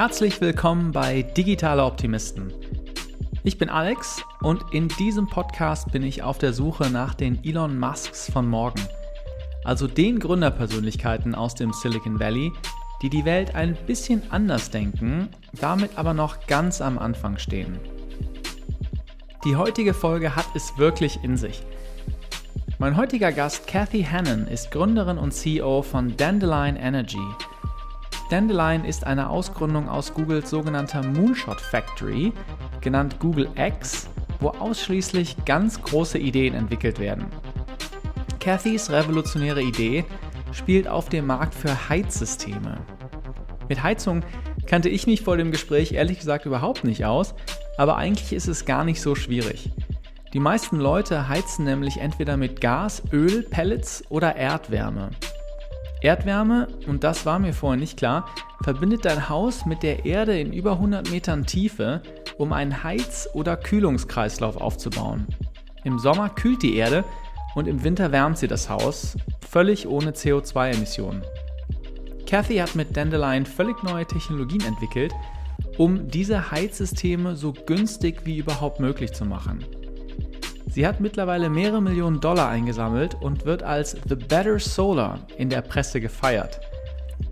Herzlich willkommen bei Digitale Optimisten. Ich bin Alex und in diesem Podcast bin ich auf der Suche nach den Elon Musks von morgen. Also den Gründerpersönlichkeiten aus dem Silicon Valley, die die Welt ein bisschen anders denken, damit aber noch ganz am Anfang stehen. Die heutige Folge hat es wirklich in sich. Mein heutiger Gast Cathy Hannon ist Gründerin und CEO von Dandelion Energy. Dandelion ist eine Ausgründung aus Googles sogenannter Moonshot Factory, genannt Google X, wo ausschließlich ganz große Ideen entwickelt werden. Cathys revolutionäre Idee spielt auf dem Markt für Heizsysteme. Mit Heizung kannte ich mich vor dem Gespräch ehrlich gesagt überhaupt nicht aus, aber eigentlich ist es gar nicht so schwierig. Die meisten Leute heizen nämlich entweder mit Gas, Öl, Pellets oder Erdwärme. Erdwärme, und das war mir vorher nicht klar, verbindet dein Haus mit der Erde in über 100 Metern Tiefe, um einen Heiz- oder Kühlungskreislauf aufzubauen. Im Sommer kühlt die Erde und im Winter wärmt sie das Haus, völlig ohne CO2-Emissionen. Cathy hat mit Dandelion völlig neue Technologien entwickelt, um diese Heizsysteme so günstig wie überhaupt möglich zu machen. Sie hat mittlerweile mehrere Millionen Dollar eingesammelt und wird als The Better Solar in der Presse gefeiert.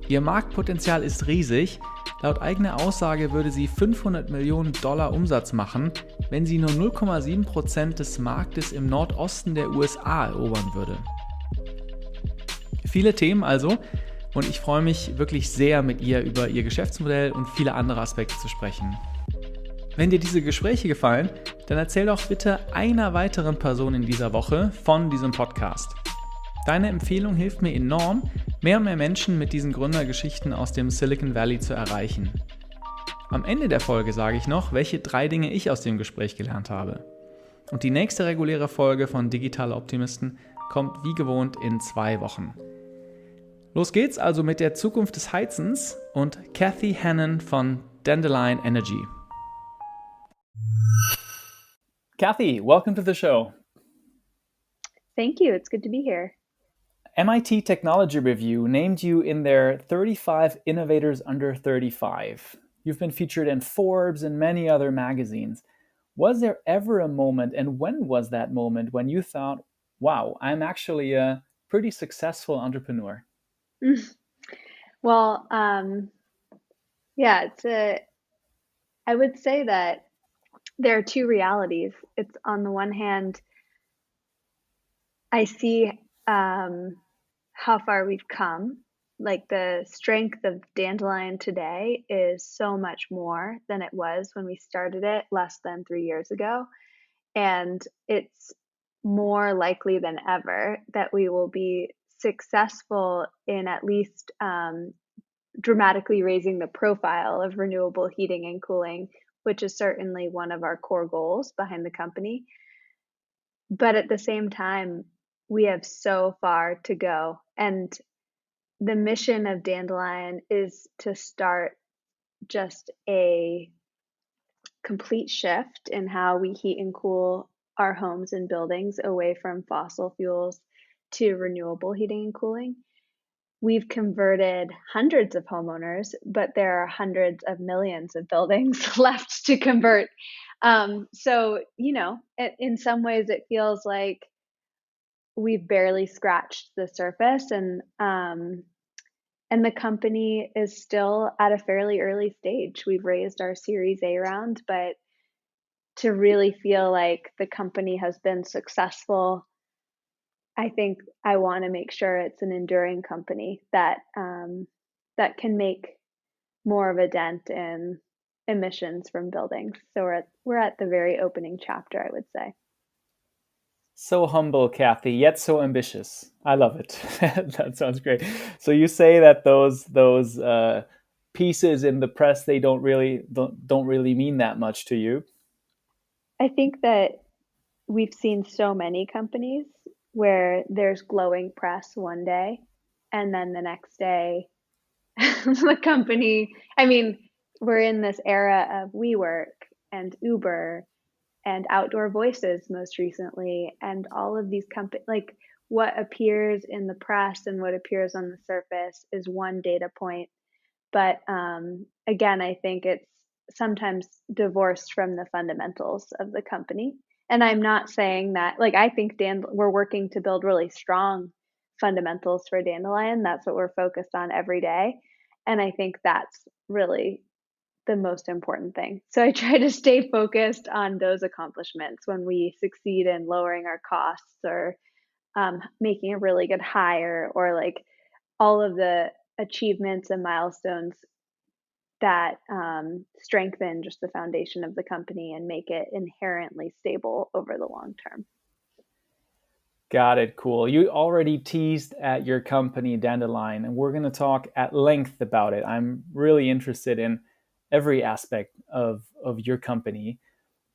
Ihr Marktpotenzial ist riesig. Laut eigener Aussage würde sie 500 Millionen Dollar Umsatz machen, wenn sie nur 0,7% des Marktes im Nordosten der USA erobern würde. Viele Themen also, und ich freue mich wirklich sehr, mit ihr über ihr Geschäftsmodell und viele andere Aspekte zu sprechen. Wenn dir diese Gespräche gefallen, dann erzähl doch bitte einer weiteren Person in dieser Woche von diesem Podcast. Deine Empfehlung hilft mir enorm, mehr und mehr Menschen mit diesen Gründergeschichten aus dem Silicon Valley zu erreichen. Am Ende der Folge sage ich noch, welche 3 Dinge ich aus dem Gespräch gelernt habe. Und die nächste reguläre Folge von Digitale Optimisten kommt wie gewohnt in 2 Wochen. Los geht's also mit der Zukunft des Heizens und Cathy Hannon von Dandelion Energy. Cathy, welcome to the show. Thank you. It's good to be here. MIT Technology Review named you in their 35 Innovators Under 35. You've been featured in Forbes and many other magazines. Was there ever a moment, and when was that moment, when you thought, wow, I'm actually a pretty successful entrepreneur? Well, I would say that there are 2 realities. It's on the one hand, I see how far we've come. Like the strength of Dandelion today is so much more than it was when we started it less than 3 years ago. And it's more likely than ever that we will be successful in at least dramatically raising the profile of renewable heating and cooling, which is certainly one of our core goals behind the company. But at the same time, we have so far to go. And the mission of Dandelion is to start just a complete shift in how we heat and cool our homes and buildings away from fossil fuels to renewable heating and cooling. We've converted hundreds of homeowners, but there are hundreds of millions of buildings left to convert. So, in some ways it feels like we've barely scratched the surface, and the company is still at a fairly early stage. We've raised our Series A round, but to really feel like the company has been successful, I think I want to make sure it's an enduring company that can make more of a dent in emissions from buildings. So we're at the very opening chapter, I would say. So humble, Cathy, yet so ambitious. I love it. That sounds great. So you say that those pieces in the press, they don't really mean that much to you. I think that we've seen so many companies where there's glowing press one day, and then the next day, the company. I mean, we're in this era of WeWork and Uber and Outdoor Voices most recently, and all of these companies, like what appears in the press and what appears on the surface is one data point, But again, I think it's sometimes divorced from the fundamentals of the company. And I'm not saying that, like, I think we're working to build really strong fundamentals for Dandelion. That's what we're focused on every day. And I think that's really the most important thing. So I try to stay focused on those accomplishments when we succeed in lowering our costs or making a really good hire, or like all of the achievements and milestones that strengthen just the foundation of the company and make it inherently stable over the long term. Got it. Cool. You already teased at your company, Dandelion, and we're going to talk at length about it. I'm really interested in every aspect of your company.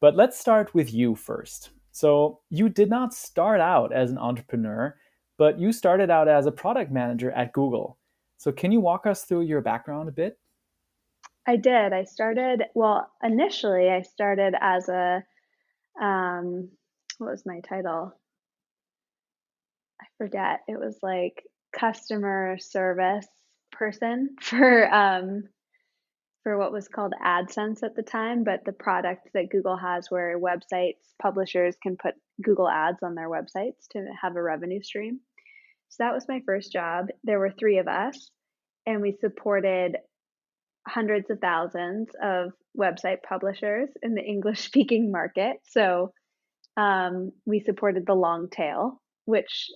But let's start with you first. So, you did not start out as an entrepreneur, but you started out as a product manager at Google. So, can you walk us through your background a bit? I did. Initially, I started as what was my title? I forget. It was like customer service person for what was called AdSense at the time, but the product that Google has where publishers can put Google ads on their websites to have a revenue stream. So that was my first job. There were three of us, and we supported hundreds of thousands of website publishers in the English speaking market. So we supported the long tail, which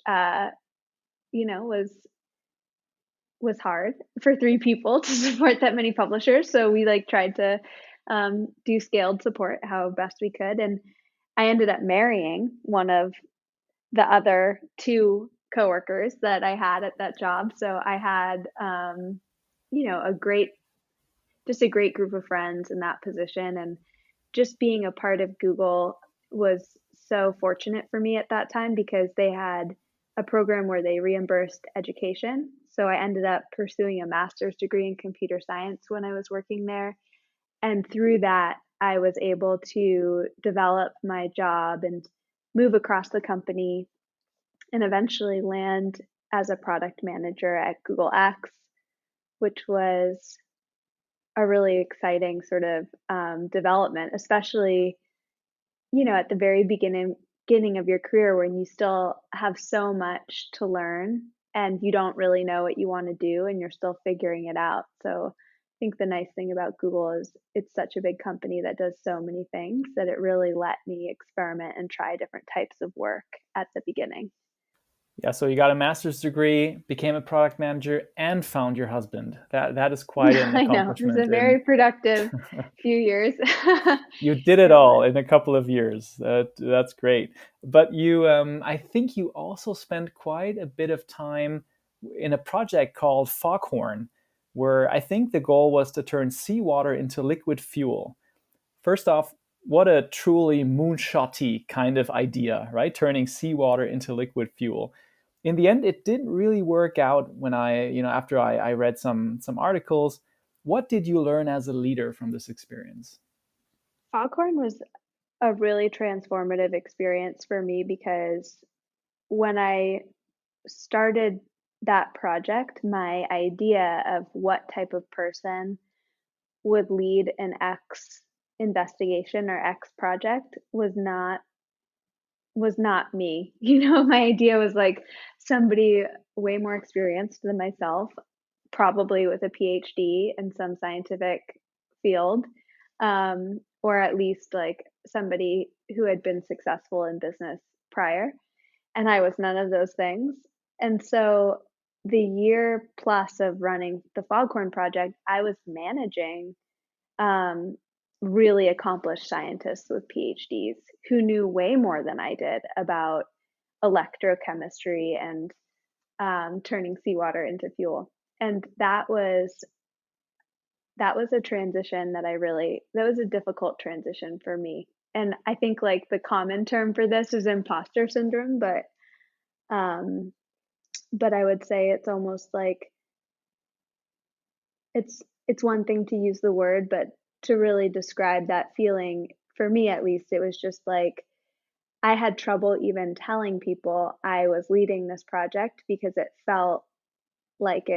was hard for three people to support that many publishers. So we like tried to do scaled support how best we could. And I ended up marrying one of the other two coworkers that I had at that job. So I had, a great group of friends in that position. And just being a part of Google was so fortunate for me at that time because they had a program where they reimbursed education. So I ended up pursuing a master's degree in computer science when I was working there. And through that, I was able to develop my job and move across the company and eventually land as a product manager at Google X, which was a really exciting sort of development, especially at the very beginning of your career when you still have so much to learn and you don't really know what you want to do and you're still figuring it out. So I think the nice thing about Google is it's such a big company that does so many things that it really let me experiment and try different types of work at the beginning. Yeah, so you got a master's degree, became a product manager, and found your husband. That is quite an I know. It was a accomplishment. And very productive few years. you did it It all was. in a couple of years. That's great. But I think you also spent quite a bit of time in a project called Foghorn, where I think the goal was to turn seawater into liquid fuel. First off, what a truly moonshotty kind of idea, right? Turning seawater into liquid fuel. In the end, it didn't really work out when after I read some articles. What did you learn as a leader from this experience? Foghorn was a really transformative experience for me because when I started that project, my idea of what type of person would lead an X investigation or X project was not me. My idea was like somebody way more experienced than myself, probably with a PhD in some scientific field, or at least like somebody who had been successful in business prior. And I was none of those things. And so the year plus of running the Foghorn project, I was managing um, really accomplished scientists with PhDs who knew way more than I did about electrochemistry and turning seawater into fuel. And that was a transition that was a difficult transition for me. And I think like the common term for this is imposter syndrome, um, but I would say it's almost like it's one thing to use the word, but to really describe that feeling, for me at least, it was just like I had trouble even telling people I was leading this project because it felt like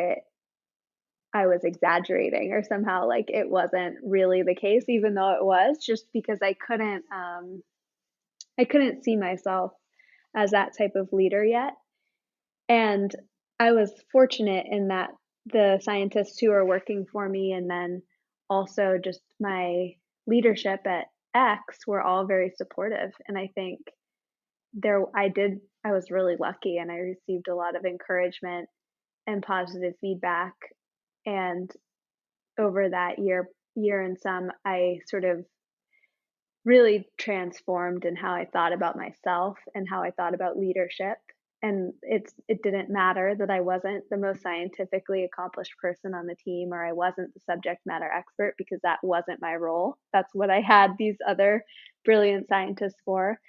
I was exaggerating or somehow like it wasn't really the case, even though it was, just because I couldn't see myself as that type of leader yet. And I was fortunate in that the scientists who are working for me and then also just my leadership at X were all very supportive. And I think I was really lucky and I received a lot of encouragement and positive feedback. And over that year and some, I sort of really transformed in how I thought about myself and how I thought about leadership. And it didn't matter that I wasn't the most scientifically accomplished person on the team or I wasn't the subject matter expert because that wasn't my role. That's what I had these other brilliant scientists for.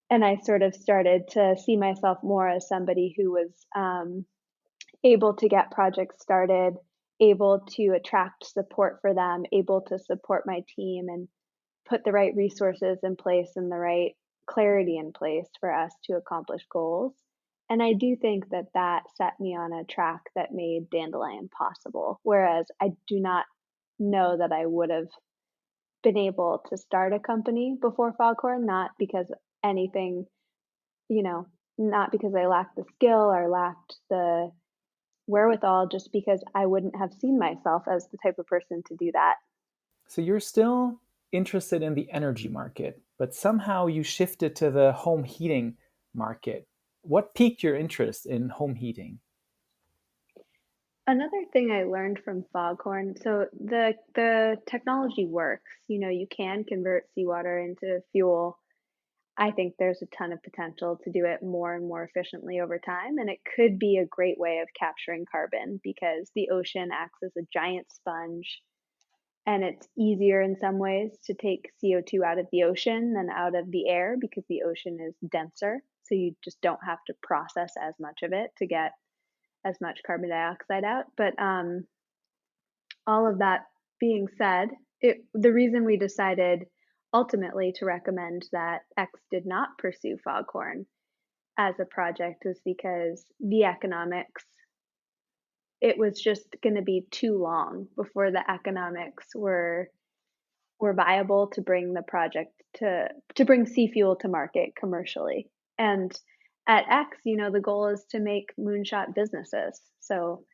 And I sort of started to see myself more as somebody who was able to get projects started, able to attract support for them, able to support my team and put the right resources in place and the right clarity in place for us to accomplish goals. And I do think that that set me on a track that made Dandelion possible. Whereas I do not know that I would have been able to start a company before Foghorn, not because anything, you know, not because I lacked the skill or lacked the wherewithal, just because I wouldn't have seen myself as the type of person to do that. So you're still interested in the energy market, but somehow you shifted to the home heating market. What piqued your interest in home heating? Another thing I learned from Foghorn, so the technology works. You know, you can convert seawater into fuel. I think there's a ton of potential to do it more and more efficiently over time, and it could be a great way of capturing carbon because the ocean acts as a giant sponge, and it's easier in some ways to take CO2 out of the ocean than out of the air because the ocean is denser, so you just don't have to process as much of it to get as much carbon dioxide out. But all of that being said, the reason we decided ultimately to recommend that X did not pursue Foghorn as a project was because the economics, it was just going to be too long before the economics were viable to bring the project to bring sea fuel to market commercially. And at X, you know, the goal is to make moonshot businesses. So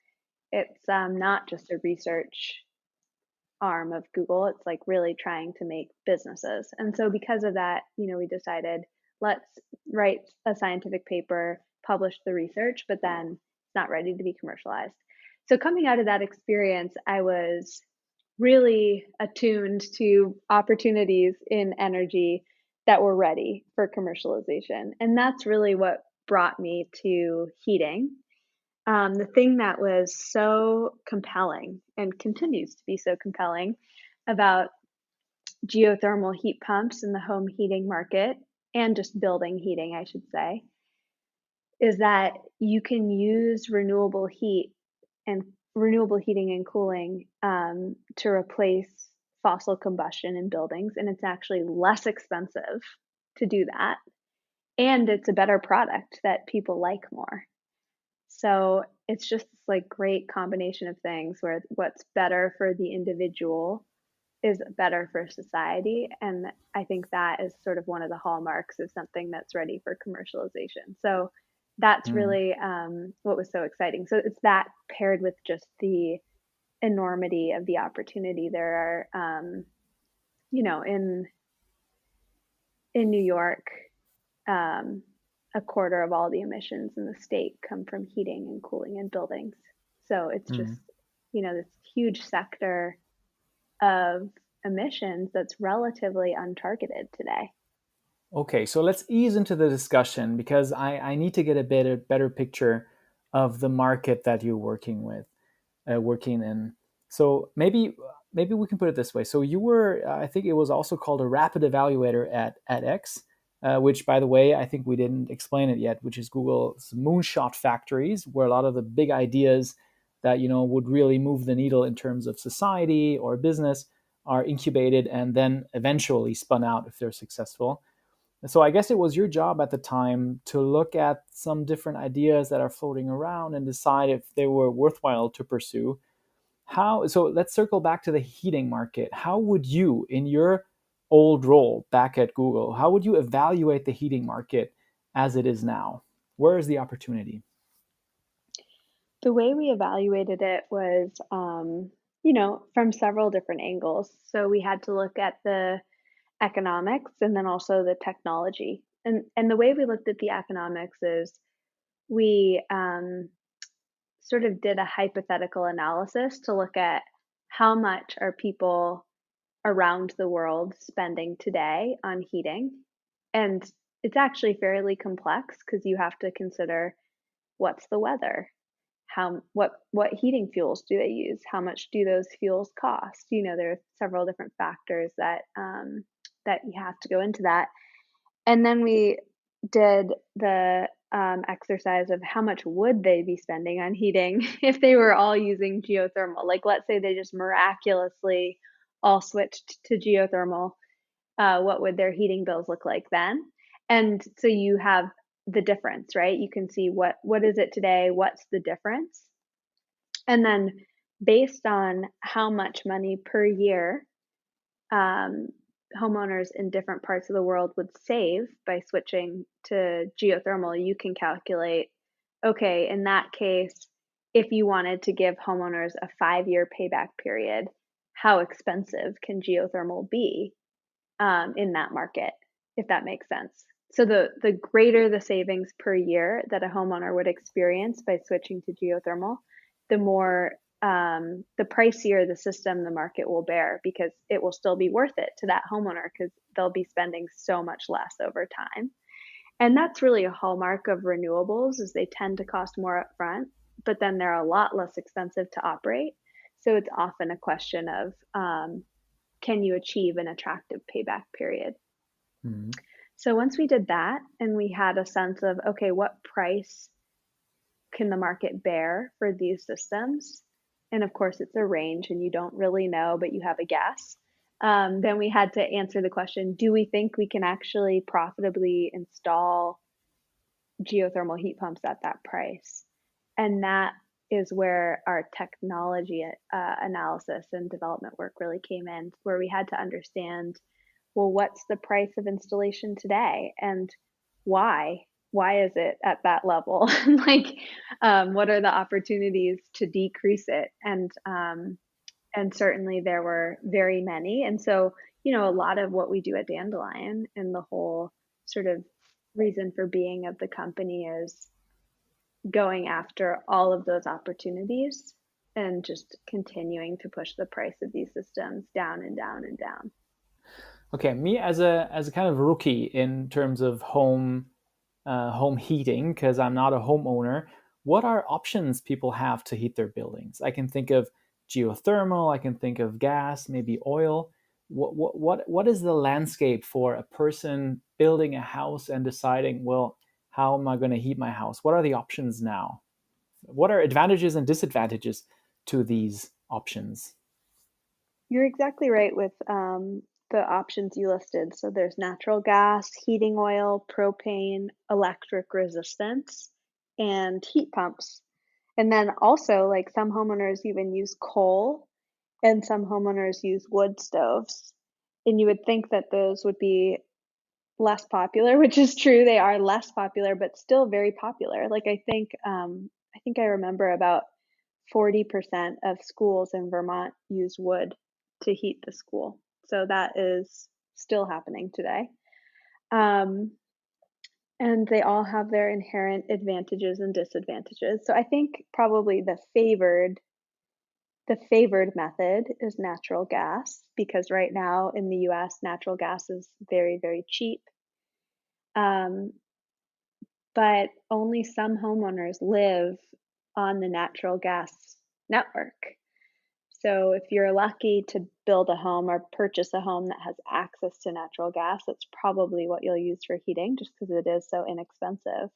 it's not just a research arm of Google. It's like really trying to make businesses. And so because of that, you know, we decided let's write a scientific paper, publish the research, but then it's not ready to be commercialized. So coming out of that experience, I was really attuned to opportunities in energy that were ready for commercialization. And that's really what brought me to heating. The thing that was so compelling and continues to be so compelling about geothermal heat pumps in the home heating market and just building heating, I should say, is that you can use renewable heat and renewable heating and cooling to replace fossil combustion in buildings. And it's actually less expensive to do that. And it's a better product that people like more. So it's just this like great combination of things where what's better for the individual is better for society. And I think that is sort of one of the hallmarks of something that's ready for commercialization. So that's Mm. really what was so exciting. So it's that paired with just the enormity of the opportunity. There are, you know, in New York, um, a quarter of all the emissions in the state come from heating and cooling in buildings. So it's just, Mm. you know, this huge sector of emissions that's relatively untargeted today. Okay, so let's ease into the discussion because I need to get a better picture of the market that you're working with, working in. So maybe we can put it this way. So you were, I think it was also called a rapid evaluator at X, which by the way, I think we didn't explain it yet, which is Google's Moonshot Factories, where a lot of the big ideas that would really move the needle in terms of society or business are incubated and then eventually spun out if they're successful. So I guess it was your job at the time to look at some different ideas that are floating around and decide if they were worthwhile to pursue. So let's circle back to the heating market. How would you, in your old role back at Google, how would you evaluate the heating market as it is now? Where is the opportunity? The way we evaluated it was, from several different angles. So we had to look at the economics and then also the technology. And the way we looked at the economics is we sort of did a hypothetical analysis to look at how much are people around the world spending today on heating. And it's actually fairly complex because you have to consider what's the weather, what heating fuels do they use, how much do those fuels cost. There are several different factors that you have to go into that. And then we did the exercise of how much would they be spending on heating if they were all using geothermal. Like, let's say they just miraculously all switched to geothermal. What would their heating bills look like then? And so you have the difference, right? You can see what is it today, what's the difference? And then based on how much money per year homeowners in different parts of the world would save by switching to geothermal, you can calculate, okay, in that case, if you wanted to give homeowners a 5-year payback period, how expensive can geothermal be in that market, if that makes sense. So the greater the savings per year that a homeowner would experience by switching to geothermal, the more the pricier the system the market will bear, because it will still be worth it to that homeowner because they'll be spending so much less over time. And that's really a hallmark of renewables, is they tend to cost more upfront, but then they're a lot less expensive to operate. So it's often a question of can you achieve an attractive payback period? Mm-hmm. So once we did that and we had a sense of, okay, what price can the market bear for these systems? And of course, it's a range and you don't really know, but you have a guess. Then we had to answer the question, do we think we can actually profitably install geothermal heat pumps at that price? And that is where our technology analysis and development work really came in, where we had to understand, well, what's the price of installation today and why? Why is it at that level? What are the opportunities to decrease it? And certainly there were very many. And so, a lot of what we do at Dandelion and the whole sort of reason for being of the company is going after all of those opportunities and just continuing to push the price of these systems down and down and down. Okay, me as a kind of rookie in terms of home heating, because I'm not a homeowner, what are options people have to heat their buildings? I can think of geothermal, I can think of gas, maybe oil. What is the landscape for a person building a house and deciding, well, how am I going to heat my house? What are the options now? What are advantages and disadvantages to these options? You're exactly right with the options you listed. So there's natural gas, heating oil, propane, electric resistance, and heat pumps. And then also, like, some homeowners even use coal and some homeowners use wood stoves. And you would think that those would be less popular, which is true. They are less popular, but still very popular. Like, I think I remember about 40% of schools in Vermont use wood to heat the school. So that is still happening today. And they all have their inherent advantages and disadvantages. So I think probably the favored method is natural gas, because right now in the US, natural gas is very, very cheap. But only some homeowners live on the natural gas network. So if you're lucky to build a home or purchase a home that has access to natural gas, that's probably what you'll use for heating, just because it is so inexpensive.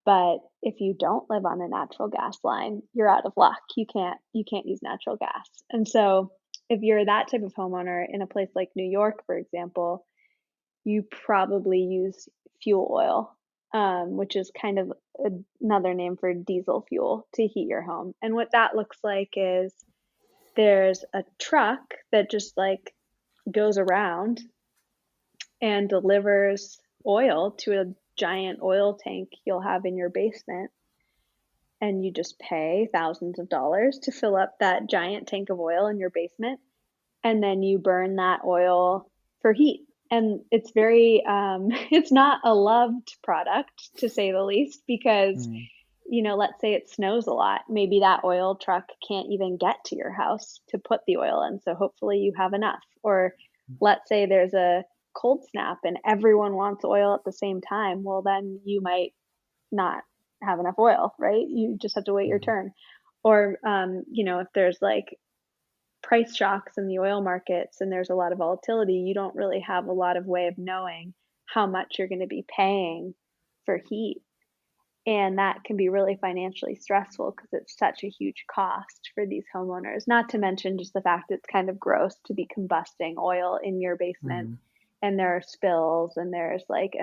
But if you don't live on a natural gas line, you're out of luck. You can't use natural gas. And so if you're that type of homeowner in a place like New York, for example, you probably use fuel oil, which is kind of another name for diesel fuel, to heat your home. And what that looks like is there's a truck that just like goes around and delivers oil to a giant oil tank you'll have in your basement. And you just pay thousands of dollars to fill up that giant tank of oil in your basement. And then you burn that oil for heat. And it's very, it's not a loved product to say the least, because, let's say it snows a lot. Maybe that oil truck can't even get to your house to put the oil in. So hopefully you have enough. Or let's say there's a cold snap and everyone wants oil at the same time. Well, then you might not have enough oil, right? You just have to wait your turn. Or, if there's like price shocks in the oil markets and there's a lot of volatility, you don't really have a lot of way of knowing how much you're going to be paying for heat. And that can be really financially stressful because it's such a huge cost for these homeowners, not to mention just the fact it's kind of gross to be combusting oil in your basement. And there are spills and there's like,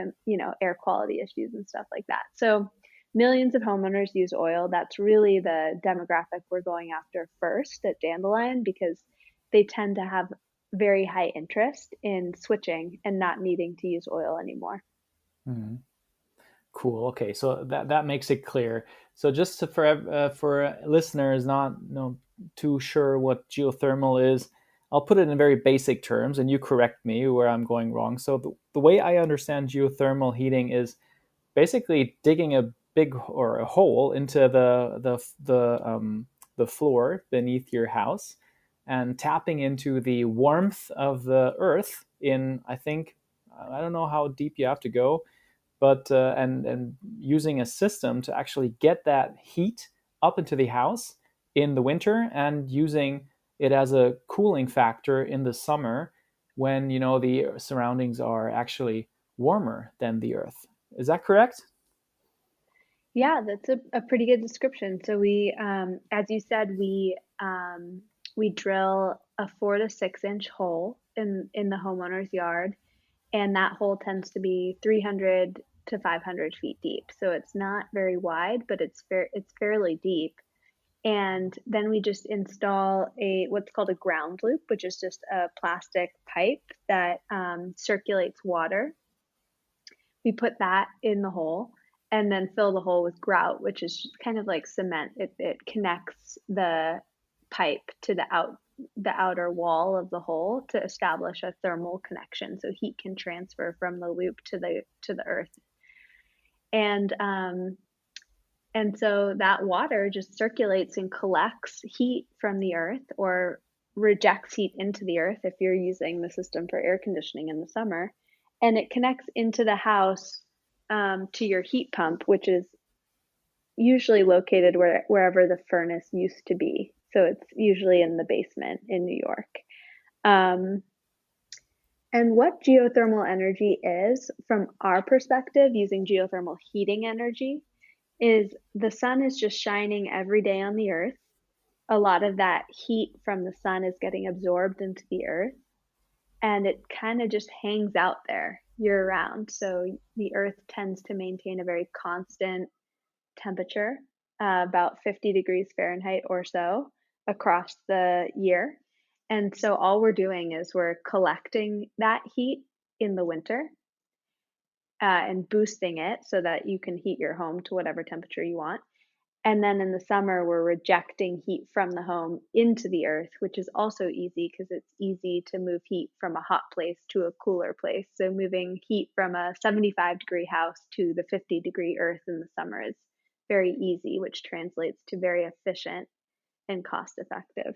air quality issues and stuff like that. So millions of homeowners use oil. That's really the demographic we're going after first at Dandelion, because they tend to have very high interest in switching and not needing to use oil anymore. Cool. Okay, so that makes it clear. So just for listeners not too sure what geothermal is, I'll put it in very basic terms, and you correct me where I'm going wrong. So the way I understand geothermal heating is basically digging a big or a hole into the floor beneath your house and tapping into the warmth of the earth in, I think, I don't know how deep you have to go, but and using a system to actually get that heat up into the house in the winter, and using it as a cooling factor in the summer when the surroundings are actually warmer than the earth. Is that correct? Yeah, that's a pretty good description. So we, as you said, we drill a 4 to 6 inch hole in the homeowner's yard, and that hole tends to be 300 to 500 feet deep. So it's not very wide, but it's fairly deep. And then we just install what's called a ground loop, which is just a plastic pipe that circulates water. We put that in the hole and then fill the hole with grout, which is kind of like cement. It connects the pipe to the outer wall of the hole to establish a thermal connection, so heat can transfer from the loop to the earth. And so that water just circulates and collects heat from the earth, or rejects heat into the earth if you're using the system for air conditioning in the summer. And it connects into the house to your heat pump, which is usually located wherever the furnace used to be. So it's usually in the basement in New York. And what geothermal energy is, from our perspective, using geothermal heating energy, is the sun is just shining every day on the earth. A lot of that heat from the sun is getting absorbed into the earth, and it kind of just hangs out there year round. So the earth tends to maintain a very constant temperature, about 50 degrees Fahrenheit or so across the year. And so all we're doing is we're collecting that heat in the winter and boosting it so that you can heat your home to whatever temperature you want. And then in the summer, we're rejecting heat from the home into the earth, which is also easy because it's easy to move heat from a hot place to a cooler place. So moving heat from a 75-degree house to the 50-degree earth in the summer is very easy, which translates to very efficient and cost effective.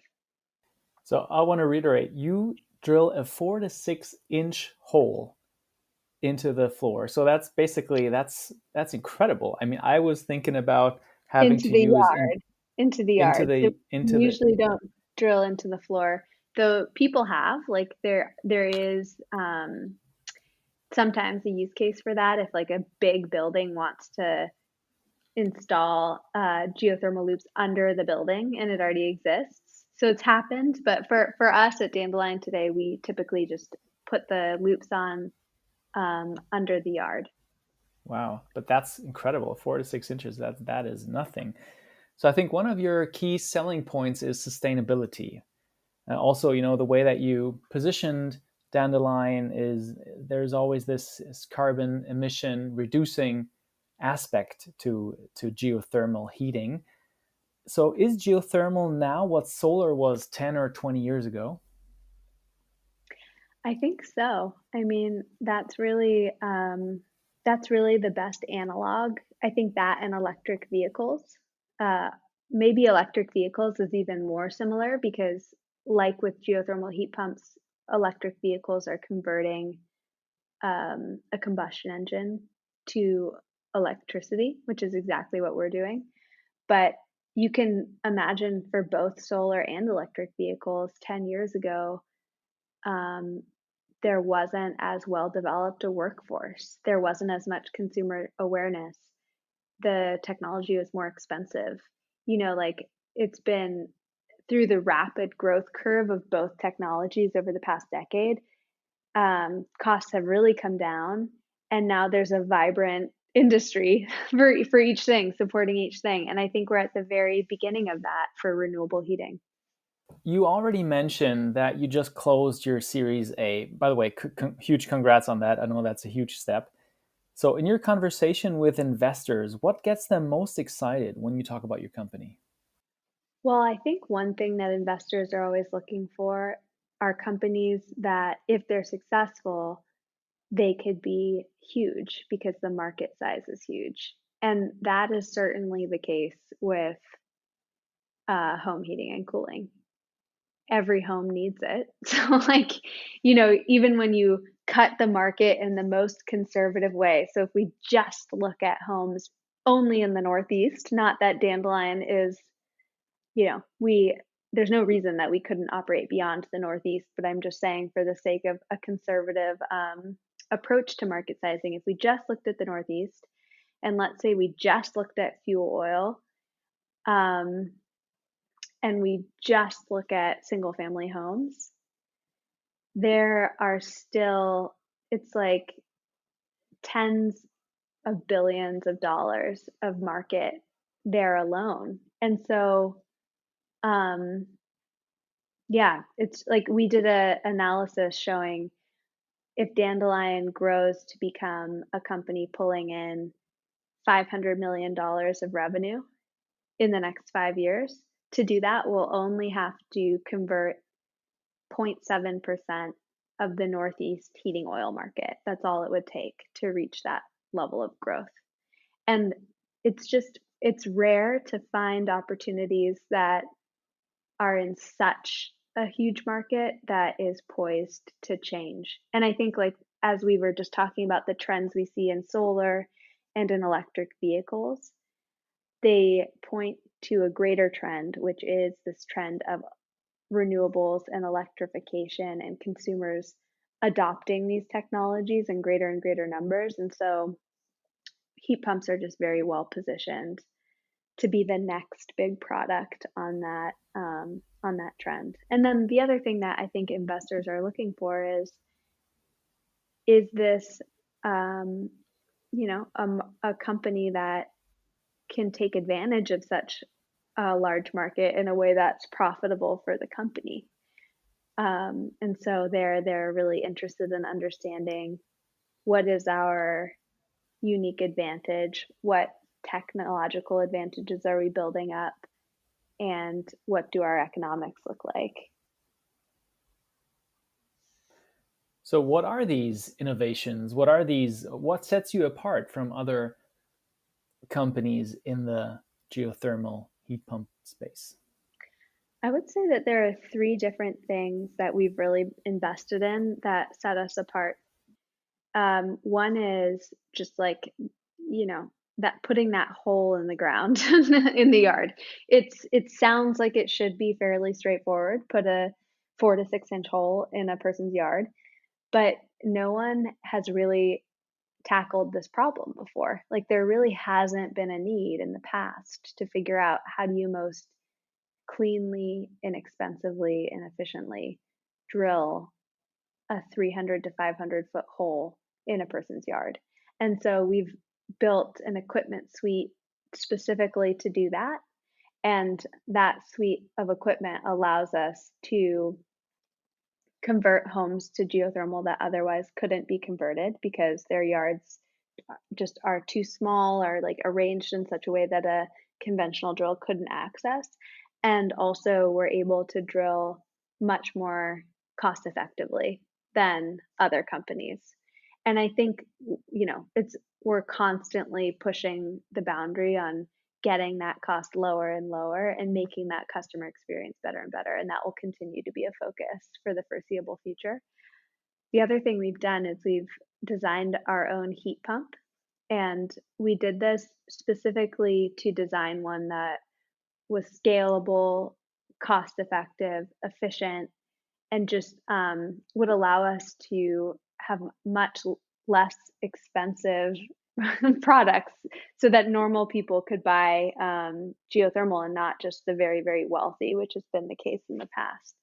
So I want to reiterate, you drill a 4 to 6 inch hole into the floor. So that's basically, that's incredible. I mean, I was thinking about having Into to the use yard. Into the into yard. So the into we the usually don't drill into the floor. Though people have, like there is sometimes a use case for that if like a big building wants to install geothermal loops under the building and it already exists. So it's happened, but for us at Dandelion today, we typically just put the loops on under the yard. Wow, but that's incredible. 4 to 6 inches, that is nothing. So I think one of your key selling points is sustainability. Also, the way that you positioned Dandelion is there's always this carbon emission reducing aspect to geothermal heating. So is geothermal now what solar was 10 or 20 years ago? I think so. I mean, that's really the best analog. I think that and electric vehicles. Uh, Maybe electric vehicles is even more similar because, like with geothermal heat pumps, electric vehicles are converting a combustion engine to electricity, which is exactly what we're doing. But you can imagine for both solar and electric vehicles 10 years ago, um, there wasn't as well developed a workforce. There wasn't as much consumer awareness. The technology was more expensive. Like it's been through the rapid growth curve of both technologies over the past decade, costs have really come down, and now there's a vibrant industry for each thing, supporting each thing. And I think we're at the very beginning of that for renewable heating. You already mentioned that you just closed your Series A. By the way, huge congrats on that. I know that's a huge step. So, in your conversation with investors, what gets them most excited when you talk about your company? Well, I think one thing that investors are always looking for are companies that, if they're successful, they could be huge because the market size is huge. And that is certainly the case with home heating and cooling. Every home needs it. So, like, even when you cut the market in the most conservative way, so if we just look at homes only in the Northeast, not that Dandelion is, we there's no reason that we couldn't operate beyond the Northeast, but I'm just saying for the sake of a conservative approach to market sizing, if we just looked at the Northeast, and let's say we just looked at fuel oil, um, and we just look at single family homes, there are still, it's like tens of billions of dollars of market there alone. And so, um, yeah, it's like we did a analysis showing if Dandelion grows to become a company pulling in $500 million of revenue in the next 5 years, to do that, we'll only have to convert 0.7% of the Northeast heating oil market. That's all it would take to reach that level of growth. And it's rare to find opportunities that are in such a huge market that is poised to change. And I think, like, as we were just talking about the trends we see in solar and in electric vehicles, they point to a greater trend, which is this trend of renewables and electrification and consumers adopting these technologies in greater and greater numbers. And so heat pumps are just very well positioned to be the next big product on that trend. And then the other thing that I think investors are looking for is this um, a company that can take advantage of such a large market in a way that's profitable for the company. And so they're really interested in understanding what is our unique advantage, what technological advantages are we building up, and what do our economics look like. So, what are these innovations? What sets you apart from other companies in the geothermal heat pump space? I would say that there are three different things that we've really invested in that set us apart. One is just like, that putting that hole in the ground in the yard. It sounds like it should be fairly straightforward. Put a 4 to 6 inch hole in a person's yard, but no one has really tackled this problem before. Like there really hasn't been a need in the past to figure out how do you most cleanly, inexpensively, and efficiently drill a 300 to 500 foot hole in a person's yard. And so we've built an equipment suite specifically to do that. And that suite of equipment allows us to convert homes to geothermal that otherwise couldn't be converted because their yards just are too small or like arranged in such a way that a conventional drill couldn't access. And also, we're able to drill much more cost effectively than other companies. And I think, we're constantly pushing the boundary on getting that cost lower and lower and making that customer experience better and better. And that will continue to be a focus for the foreseeable future. The other thing we've done is we've designed our own heat pump. And we did this specifically to design one that was scalable, cost effective, efficient, and just would allow us to have much less expensive products so that normal people could buy geothermal and not just the very, very wealthy, which has been the case in the past.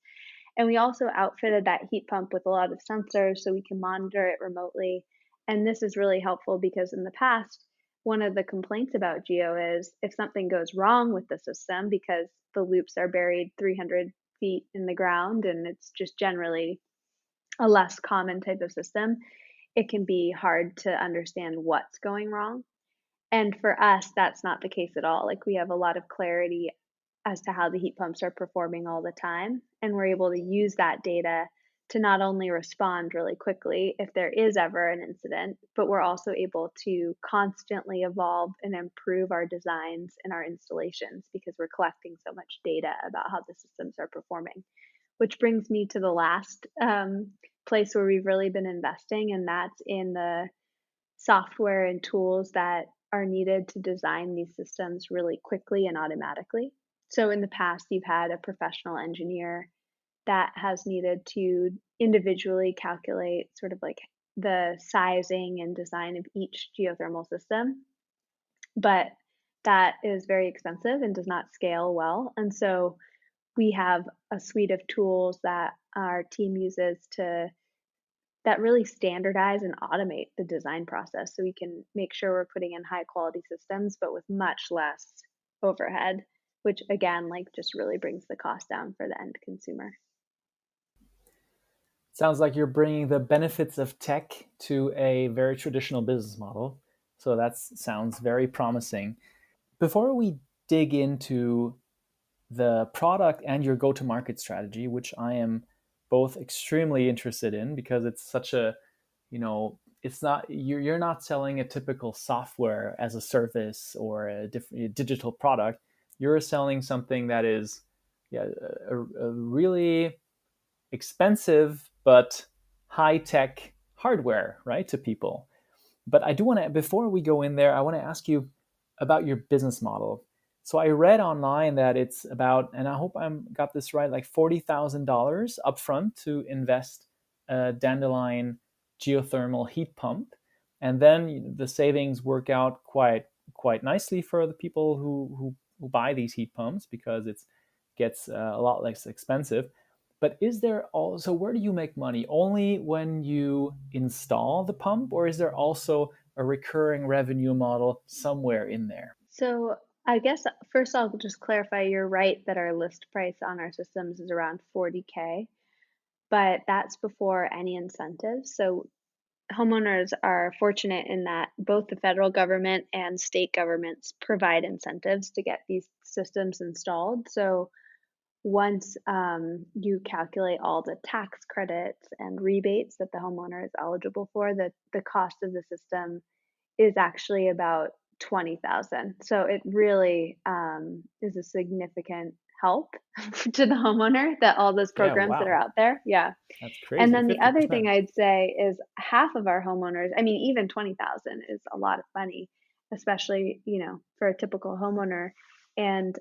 And we also outfitted that heat pump with a lot of sensors so we can monitor it remotely. And this is really helpful because in the past, one of the complaints about geo is if something goes wrong with the system because the loops are buried 300 feet in the ground and it's just generally a less common type of system, it can be hard to understand what's going wrong. And for us, that's not the case at all. Like we have a lot of clarity as to how the heat pumps are performing all the time. And we're able to use that data to not only respond really quickly if there is ever an incident, but we're also able to constantly evolve and improve our designs and our installations because we're collecting so much data about how the systems are performing. Which brings me to the last place where we've really been investing, and that's in the software and tools that are needed to design these systems really quickly and automatically. So in the past, you've had a professional engineer that has needed to individually calculate sort of like the sizing and design of each geothermal system, but that is very expensive and does not scale well. And so we have a suite of tools that our team uses that really standardize and automate the design process so we can make sure we're putting in high quality systems, but with much less overhead, which again, like just really brings the cost down for the end consumer. Sounds like you're bringing the benefits of tech to a very traditional business model. So that sounds very promising. Before we dig into the product and your go-to-market strategy, which I am both extremely interested in because it's such a, it's not, you're not selling a typical software as a service or a digital product. You're selling something that is a really expensive but high-tech hardware, right, to people. But I do want to, before we go in there, I want to ask you about your business model. So I read online that it's about, and I hope I got this right, like $40,000 upfront to invest a Dandelion geothermal heat pump, and then the savings work out quite nicely for the people who buy these heat pumps because it gets a lot less expensive. But is there also, where do you make money? Only when you install the pump, or is there also a recurring revenue model somewhere in there? So I guess first I'll just clarify, you're right that our list price on our systems is around 40K, but that's before any incentives. So homeowners are fortunate in that both the federal government and state governments provide incentives to get these systems installed. So once you calculate all the tax credits and rebates that the homeowner is eligible for, the cost of the system is actually about 20,000. So it really is a significant help to the homeowner that all those programs that are out there. Yeah. That's And crazy. then the 50%. other thing I'd say is half of our homeowners, I mean, even 20,000 is a lot of money, especially, for a typical homeowner. And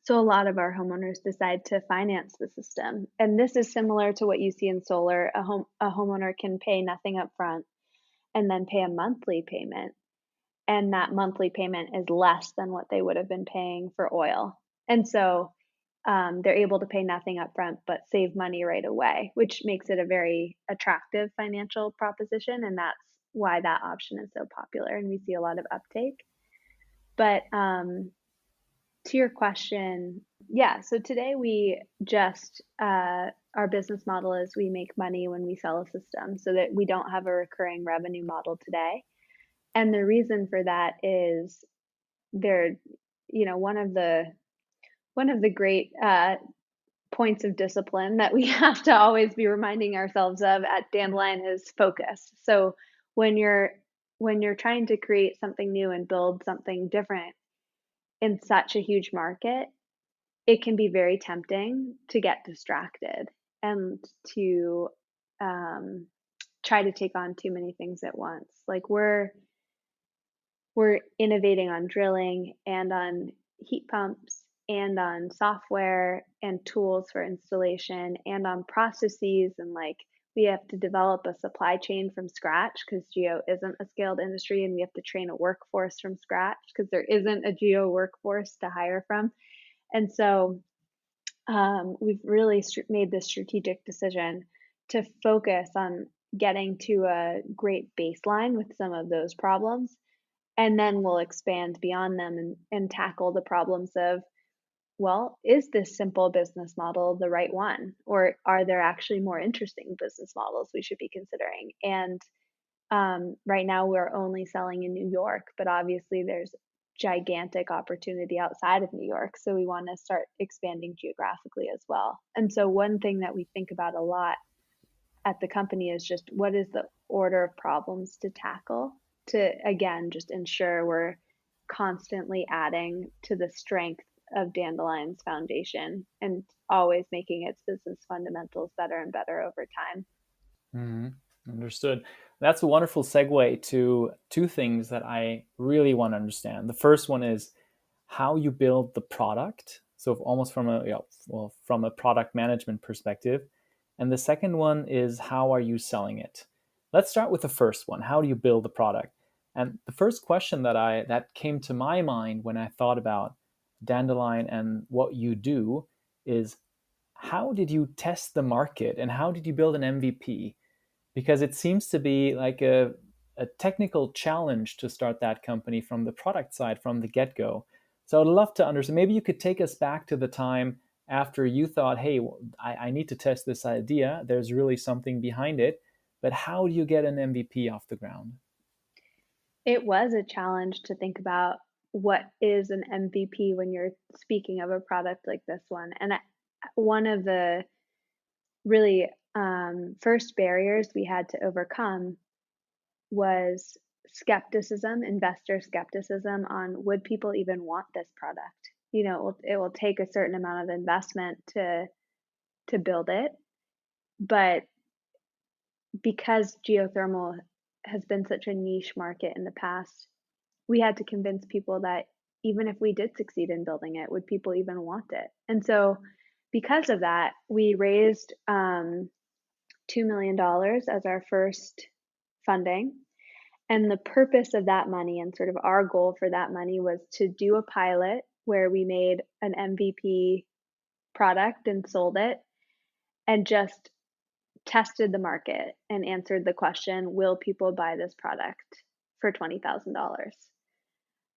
so a lot of our homeowners decide to finance the system. And this is similar to what you see in solar. A homeowner can pay nothing up front and then pay a monthly payment. And that monthly payment is less than what they would have been paying for oil. And so they're able to pay nothing up front, but save money right away, which makes it a very attractive financial proposition. And that's why that option is so popular. And we see a lot of uptake. But to your question, yeah, so today we just, our business model is we make money when we sell a system so that we don't have a recurring revenue model today. And the reason for that is there, one of the great points of discipline that we have to always be reminding ourselves of at Dandelion is focus. So when you're trying to create something new and build something different in such a huge market, it can be very tempting to get distracted and to try to take on too many things at once. Like we're innovating on drilling and on heat pumps and on software and tools for installation and on processes, and like we have to develop a supply chain from scratch because geo isn't a scaled industry, and we have to train a workforce from scratch because there isn't a geo workforce to hire from. And so we've really made this strategic decision to focus on getting to a great baseline with some of those problems, and then we'll expand beyond them and tackle the problems of, well, is this simple business model the right one? Or are there actually more interesting business models we should be considering? And right now we're only selling in New York, but obviously there's gigantic opportunity outside of New York. So we want to start expanding geographically as well. And so one thing that we think about a lot at the company is just what is the order of problems to tackle to, again, just ensure we're constantly adding to the strength of Dandelion's foundation and always making its business fundamentals better and better over time. Understood. That's a wonderful segue to two things that I really want to understand. The first one is how you build the product, so almost from from a product management perspective. And the second one is how are you selling it? Let's start with the first one. How do you build the product? And the first question that came to my mind when I thought about Dandelion and what you do is, how did you test the market and how did you build an MVP? Because it seems to be like a technical challenge to start that company from the product side from the get-go. So I'd love to understand, maybe you could take us back to the time after you thought, hey, I need to test this idea. There's really something behind it. But how do you get an MVP off the ground? It was a challenge to think about what is an MVP when you're speaking of a product like this one. And one of the really first barriers we had to overcome was skepticism, investor skepticism on would people even want this product? It will take a certain amount of investment to build it, but because geothermal has been such a niche market in the past, we had to convince people that even if we did succeed in building it, would people even want it? And so, because of that, we raised $2 million as our first funding. And the purpose of that money and sort of our goal for that money was to do a pilot where we made an MVP product and sold it and just tested the market and answered the question, will people buy this product for $20,000?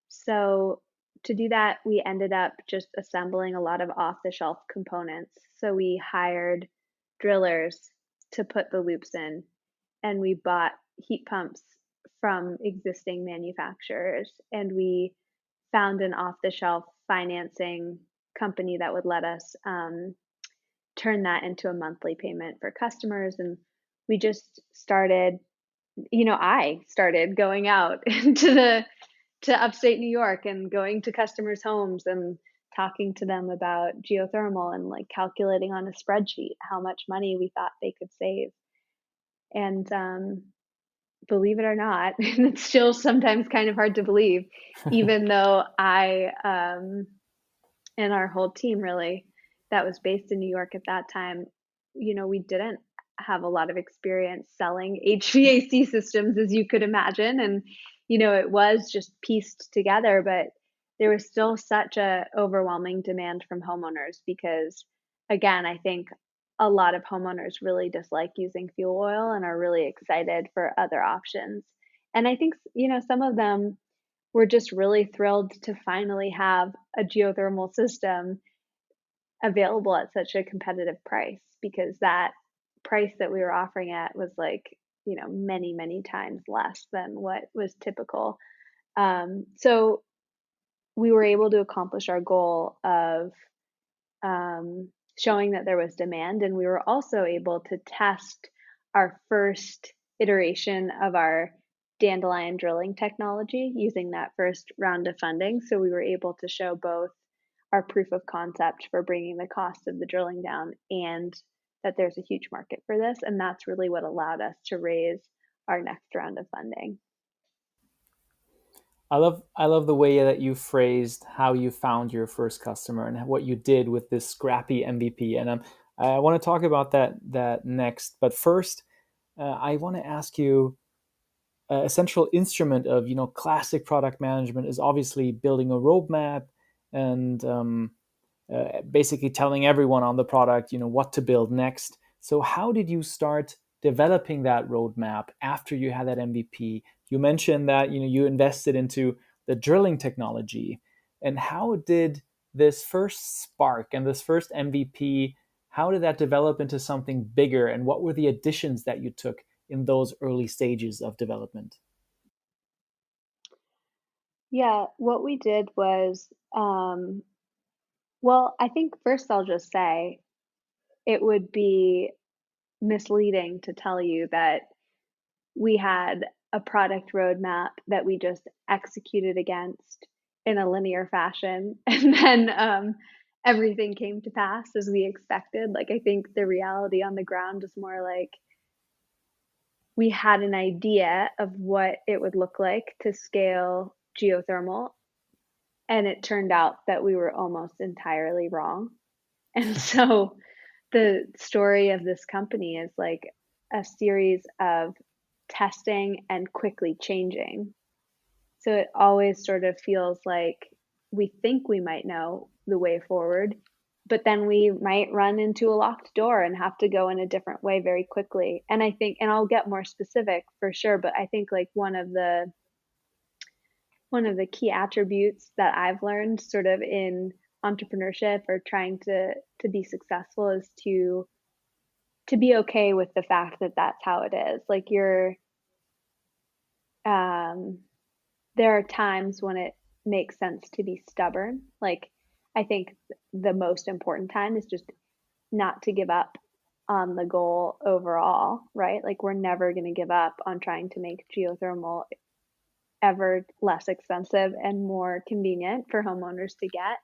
So to do that, we ended up just assembling a lot of off-the-shelf components. So we hired drillers to put the loops in, and we bought heat pumps from existing manufacturers, and we found an off-the-shelf financing company that would let us turn that into a monthly payment for customers. And we just started, I started going out to upstate New York and going to customers' homes and talking to them about geothermal and like calculating on a spreadsheet how much money we thought they could save. And believe it or not, it's still sometimes kind of hard to believe, even though I and our whole team really that was based in New York at that time, we didn't have a lot of experience selling HVAC systems, as you could imagine. And, it was just pieced together, but there was still such a overwhelming demand from homeowners because, again, I think a lot of homeowners really dislike using fuel oil and are really excited for other options. And I think, some of them we're just really thrilled to finally have a geothermal system available at such a competitive price, because that price that we were offering at was like, many, many times less than what was typical. So we were able to accomplish our goal of showing that there was demand, and we were also able to test our first iteration of our dandelion drilling technology using that first round of funding. So we were able to show both our proof of concept for bringing the cost of the drilling down and that there's a huge market for this. And that's really what allowed us to raise our next round of funding. I love the way that you phrased how you found your first customer and what you did with this scrappy MVP. And I want to talk about that next. But first, I want to ask you, a central instrument of classic product management is obviously building a roadmap and basically telling everyone on the product what to build next. So how did you start developing that roadmap after you had that MVP? You mentioned that you invested into the drilling technology, and how did this first spark and this first MVP, how did that develop into something bigger, and what were the additions that you took in those early stages of development? Yeah, what we did was, well, I think first I'll just say it would be misleading to tell you that we had a product roadmap that we just executed against in a linear fashion, and then everything came to pass as we expected. Like, I think the reality on the ground is more like we had an idea of what it would look like to scale geothermal, and it turned out that we were almost entirely wrong. And so the story of this company is like a series of testing and quickly changing. So it always sort of feels like we think we might know the way forward, but then we might run into a locked door and have to go in a different way very quickly. And I think, and I'll get more specific for sure, but I think like one of the key attributes that I've learned sort of in entrepreneurship or trying to be successful is to be okay with the fact that that's how it is. Like um there are times when it makes sense to be stubborn. Like, I think the most important time is just not to give up on the goal overall, right? Like, we're never going to give up on trying to make geothermal ever less expensive and more convenient for homeowners to get.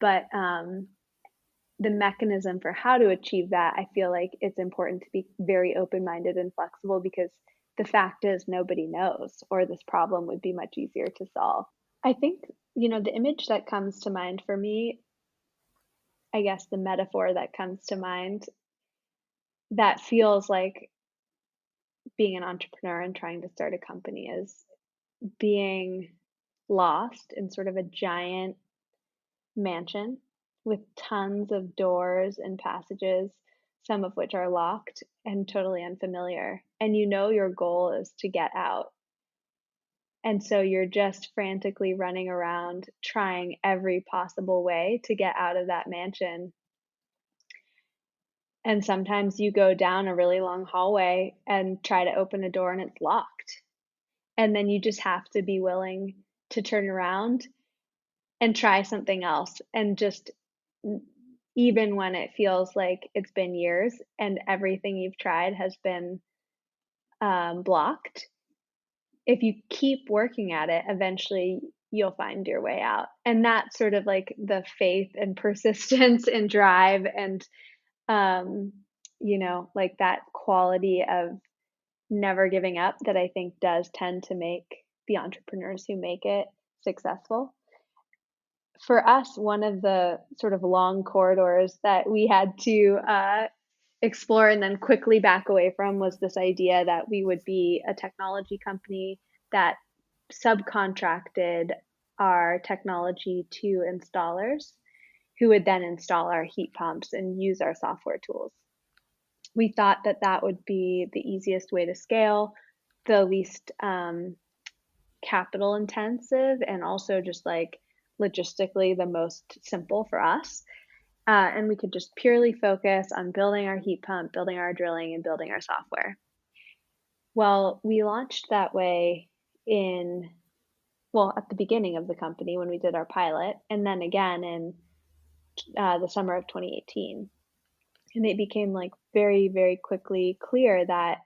But the mechanism for how to achieve that, I feel like it's important to be very open-minded and flexible, because the fact is nobody knows, or this problem would be much easier to solve. I think, the image that comes to mind for me, I guess the metaphor that comes to mind that feels like being an entrepreneur and trying to start a company is being lost in sort of a giant mansion with tons of doors and passages, some of which are locked and totally unfamiliar. And your goal is to get out. And so you're just frantically running around trying every possible way to get out of that mansion. And sometimes you go down a really long hallway and try to open a door and it's locked. And then you just have to be willing to turn around and try something else. And just, even when it feels like it's been years and everything you've tried has been blocked, if you keep working at it, eventually you'll find your way out. And that's sort of like the faith and persistence and drive and, like that quality of never giving up that I think does tend to make the entrepreneurs who make it successful. For us, one of the sort of long corridors that we had to explore and then quickly back away from was this idea that we would be a technology company that subcontracted our technology to installers who would then install our heat pumps and use our software tools. We thought that that would be the easiest way to scale, the least capital intensive and also just like logistically the most simple for us. And we could just purely focus on building our heat pump, building our drilling, and building our software. Well, we launched that way at the beginning of the company when we did our pilot, and then again in the summer of 2018. And it became like very, very quickly clear that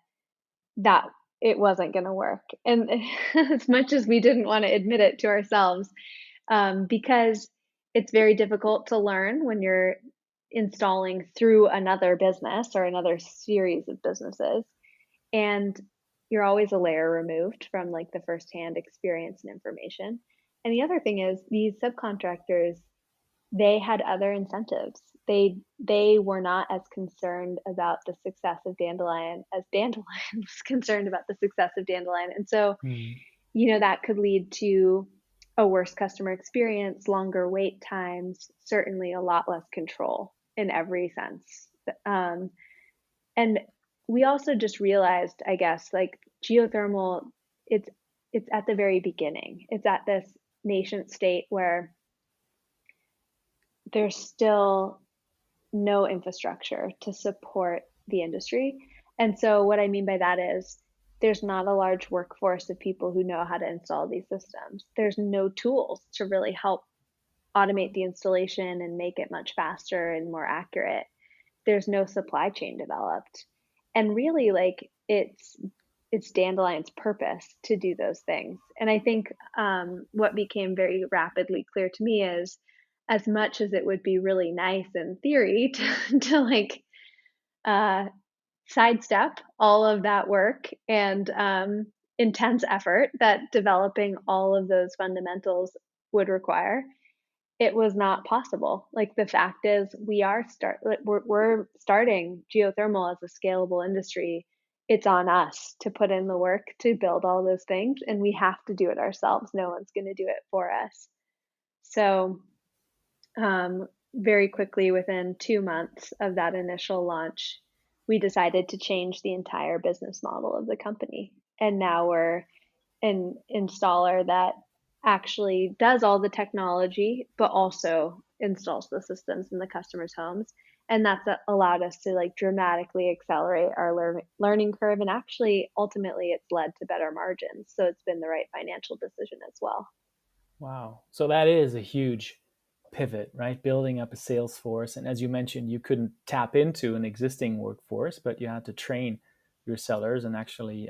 it wasn't going to work. And as much as we didn't want to admit it to ourselves, because it's very difficult to learn when you're installing through another business or another series of businesses. And you're always a layer removed from like the firsthand experience and information. And the other thing is these subcontractors, they had other incentives. They were not as concerned about the success of Dandelion as Dandelion was concerned about the success of Dandelion. And so, that could lead to a worse customer experience, longer wait times, certainly a lot less control in every sense. And we also just realized, I guess, like geothermal, it's at the very beginning. It's at this nascent state where there's still no infrastructure to support the industry. And so what I mean by that is there's not a large workforce of people who know how to install these systems. There's no tools to really help automate the installation and make it much faster and more accurate. There's no supply chain developed. And really, like, it's Dandelion's purpose to do those things. And I think what became very rapidly clear to me is, as much as it would be really nice in theory to like sidestep all of that work and intense effort that developing all of those fundamentals would require, it was not possible. Like, the fact is, we're starting geothermal as a scalable industry. It's on us to put in the work to build all those things, and we have to do it ourselves. No one's going to do it for us. So very quickly, within 2 months of that initial launch, we decided to change the entire business model of the company. And now we're an installer that actually does all the technology, but also installs the systems in the customers' homes. And that's allowed us to like dramatically accelerate our learning curve. And actually, ultimately, it's led to better margins. So it's been the right financial decision as well. Wow. So that is a huge pivot, right? Building up a sales force. And as you mentioned, you couldn't tap into an existing workforce, but you had to train your sellers and actually,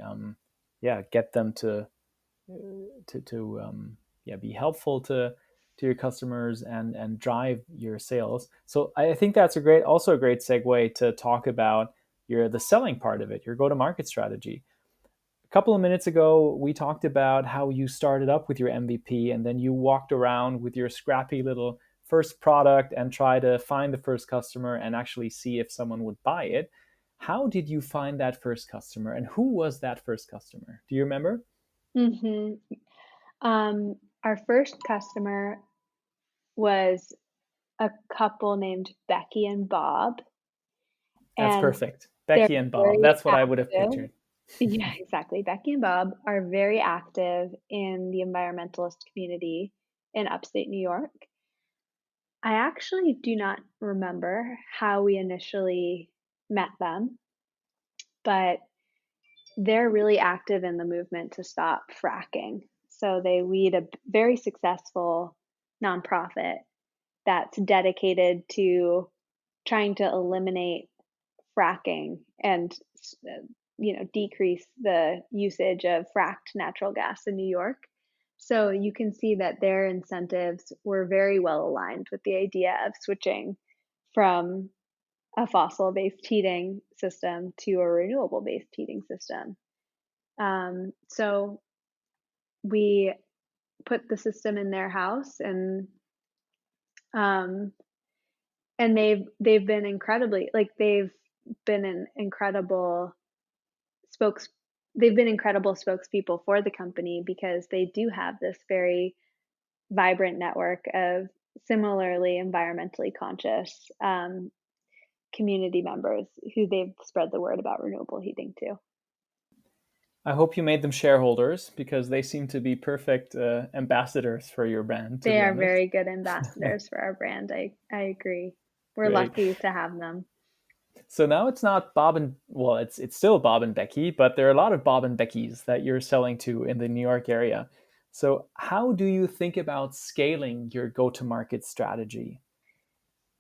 get them to be helpful to your customers and drive your sales. So I think that's a great segue to talk about the selling part of it, your go-to-market strategy. A couple of minutes ago, we talked about how you started up with your MVP and then you walked around with your scrappy little first product and try to find the first customer and actually see if someone would buy it. How did you find that first customer, and who was that first customer? Do you remember? Mm-hmm. Our first customer was a couple named Becky and Bob. That's perfect. Becky and Bob. That's what I would have pictured. Yeah, exactly. Becky and Bob are very active in the environmentalist community in upstate New York. I actually do not remember how we initially met them, but they're really active in the movement to stop fracking. So they lead a very successful nonprofit that's dedicated to trying to eliminate fracking and decrease the usage of fracked natural gas in New York. So you can see that their incentives were very well aligned with the idea of switching from a fossil-based heating system to a renewable-based heating system. So we put the system in their house, and they've been incredibly, like, they've been incredible spokespeople for the company, because they do have this very vibrant network of similarly environmentally conscious community members who they've spread the word about renewable heating to. I hope you made them shareholders because they seem to be perfect ambassadors for your brand, to They be are honest. very good ambassadors for our brand. I agree. We're Great. lucky to have them. So now it's not it's still Bob and Becky, but there are a lot of Bob and Beckys that you're selling to in the New York area. So how do you think about scaling your go-to-market strategy?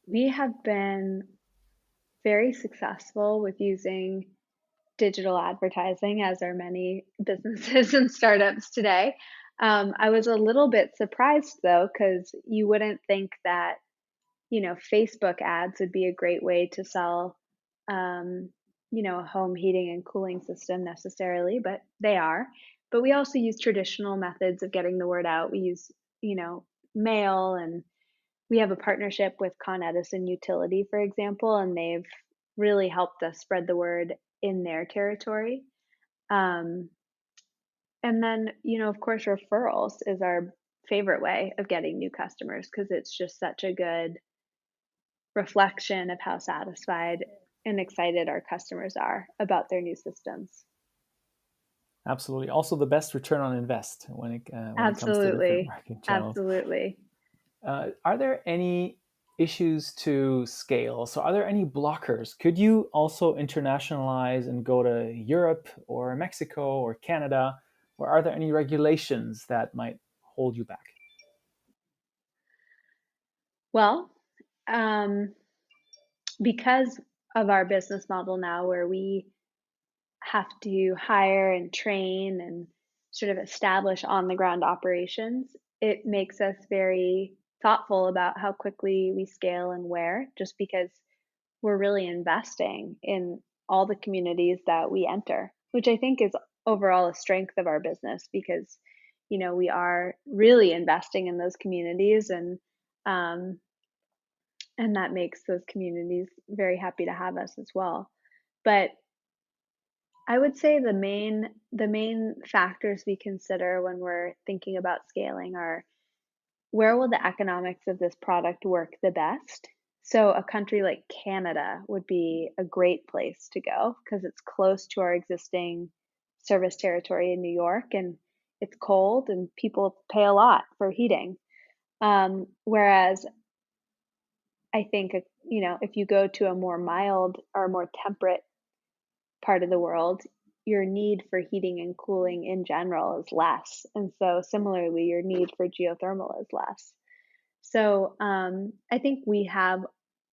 We have been very successful with using digital advertising, as are many businesses and startups today. I was a little bit surprised though, because you wouldn't think that, Facebook ads would be a great way to sell, um, a home heating and cooling system necessarily, but they are. But we also use traditional methods of getting the word out. We use, mail, and we have a partnership with Con Edison Utility, for example, and they've really helped us spread the word in their territory. Um, and then, of course, referrals is our favorite way of getting new customers because it's just such a good reflection of how satisfied and excited our customers are about their new systems. Absolutely. Also, the best return on invest when it comes to different Absolutely. marketing channels. Absolutely. Are there any issues to scale? So, are there any blockers? Could you also internationalize and go to Europe or Mexico or Canada? Or are there any regulations that might hold you back? Well, um, because of our business model now, where we have to hire and train and sort of establish on the ground operations, it makes us very thoughtful about how quickly we scale and where, just because we're really investing in all the communities that we enter, which I think is overall a strength of our business because, we are really investing in those communities, um, and that makes those communities very happy to have us as well. But I would say the main factors we consider when we're thinking about scaling are where will the economics of this product work the best? So a country like Canada would be a great place to go because it's close to our existing service territory in New York, and it's cold and people pay a lot for heating. Whereas I think, if you go to a more mild or more temperate part of the world, your need for heating and cooling in general is less. And so, similarly, your need for geothermal is less. So, I think we have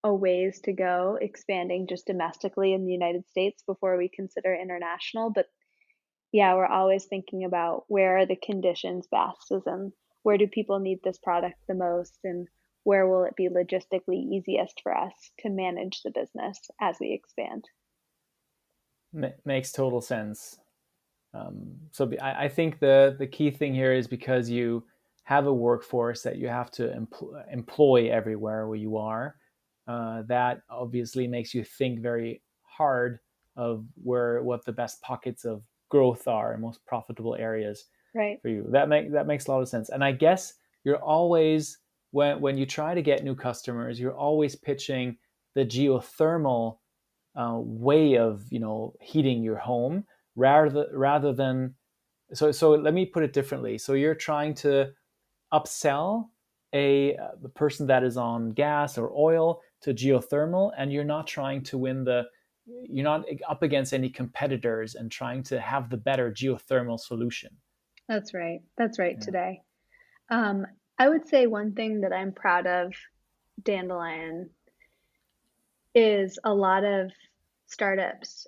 a ways to go expanding just domestically in the United States before we consider international. But yeah, we're always thinking about where are the conditions best, as in where do people need this product the most, and where will it be logistically easiest for us to manage the business as we expand. Makes total sense. I think the key thing here is because you have a workforce that you have to employ everywhere where you are. That obviously makes you think very hard of what the best pockets of growth are and most profitable areas Right. for you. That makes a lot of sense. And I guess you're always when you try to get new customers, you're always pitching the geothermal way of heating your home rather than so let me put it differently. So you're trying to upsell the person that is on gas or oil to geothermal, and you're not trying to you're not up against any competitors and trying to have the better geothermal solution. That's right. That's right Yeah. today. Um, I would say one thing that I'm proud of Dandelion is a lot of startups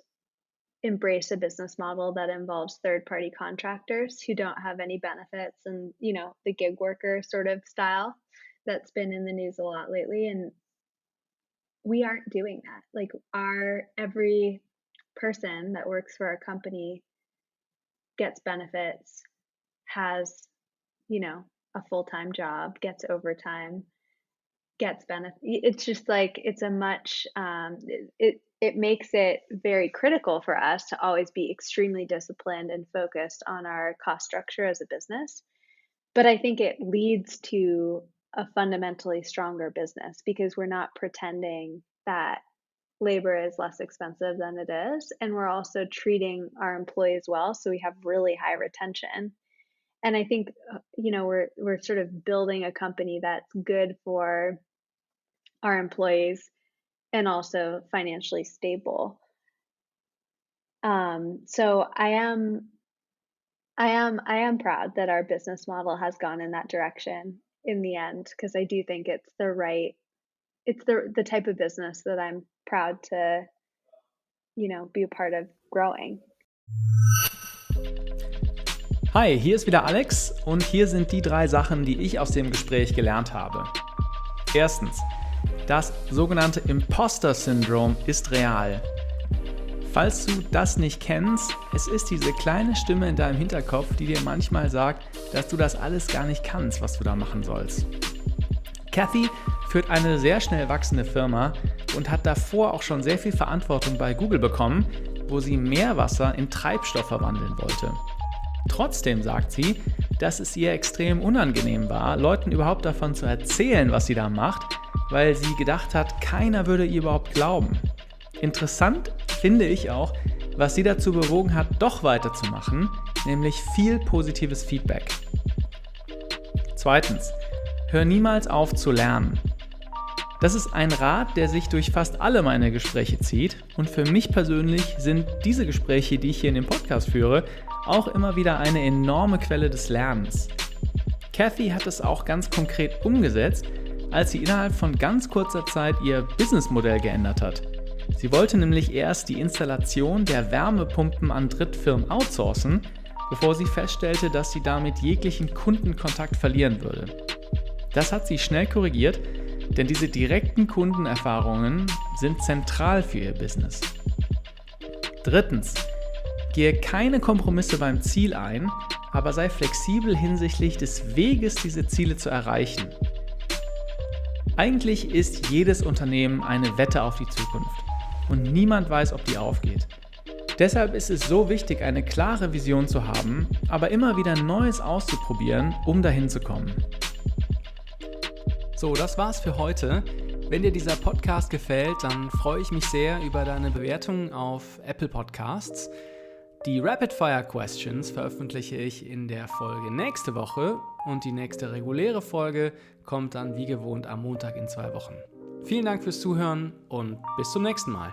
embrace a business model that involves third-party contractors who don't have any benefits, and, the gig worker sort of style that's been in the news a lot lately. And we aren't doing that. Like, our every person that works for our company gets benefits, has, you know, a full-time job, gets overtime, gets benefit. It's just like it's a much it makes it very critical for us to always be extremely disciplined and focused on our cost structure as a business. But I think it leads to a fundamentally stronger business because we're not pretending that labor is less expensive than it is. And we're also treating our employees well. So we have really high retention. And I think, we're sort of building a company that's good for our employees and also financially stable. So I am proud that our business model has gone in that direction in the end, because I do think it's the type of business that I'm proud to, be a part of growing. Hi, hier ist wieder Alex und hier sind die 3 Sachen, die ich aus dem Gespräch gelernt habe. Erstens, das sogenannte Imposter-Syndrom ist real. Falls du das nicht kennst, es ist diese kleine Stimme in deinem Hinterkopf, die dir manchmal sagt, dass du das alles gar nicht kannst, was du da machen sollst. Kathy führt eine sehr schnell wachsende Firma und hat davor auch schon sehr viel Verantwortung bei Google bekommen, wo sie Meerwasser in Treibstoff verwandeln wollte. Trotzdem sagt sie, dass es ihr extrem unangenehm war, Leuten überhaupt davon zu erzählen, was sie da macht, weil sie gedacht hat, keiner würde ihr überhaupt glauben. Interessant finde ich auch, was sie dazu bewogen hat, doch weiterzumachen, nämlich viel positives Feedback. Zweitens, hör niemals auf zu lernen. Das ist ein Rat, der sich durch fast alle meine Gespräche zieht und für mich persönlich sind diese Gespräche, die ich hier in dem Podcast führe, auch immer wieder eine enorme Quelle des Lernens. Kathy hat es auch ganz konkret umgesetzt, als sie innerhalb von ganz kurzer Zeit ihr Businessmodell geändert hat. Sie wollte nämlich erst die Installation der Wärmepumpen an Drittfirmen outsourcen, bevor sie feststellte, dass sie damit jeglichen Kundenkontakt verlieren würde. Das hat sie schnell korrigiert, denn diese direkten Kundenerfahrungen sind zentral für ihr Business. Drittens, gehe keine Kompromisse beim Ziel ein, aber sei flexibel hinsichtlich des Weges, diese Ziele zu erreichen. Eigentlich ist jedes Unternehmen eine Wette auf die Zukunft und niemand weiß, ob die aufgeht. Deshalb ist es so wichtig, eine klare Vision zu haben, aber immer wieder Neues auszuprobieren, um dahin zu kommen. So, das war's für heute. Wenn dir dieser Podcast gefällt, dann freue ich mich sehr über deine Bewertung auf Apple Podcasts. Die Rapid Fire Questions veröffentliche ich in der Folge nächste Woche und die nächste reguläre Folge kommt dann wie gewohnt am Montag in 2 Wochen. Vielen Dank fürs Zuhören und bis zum nächsten Mal.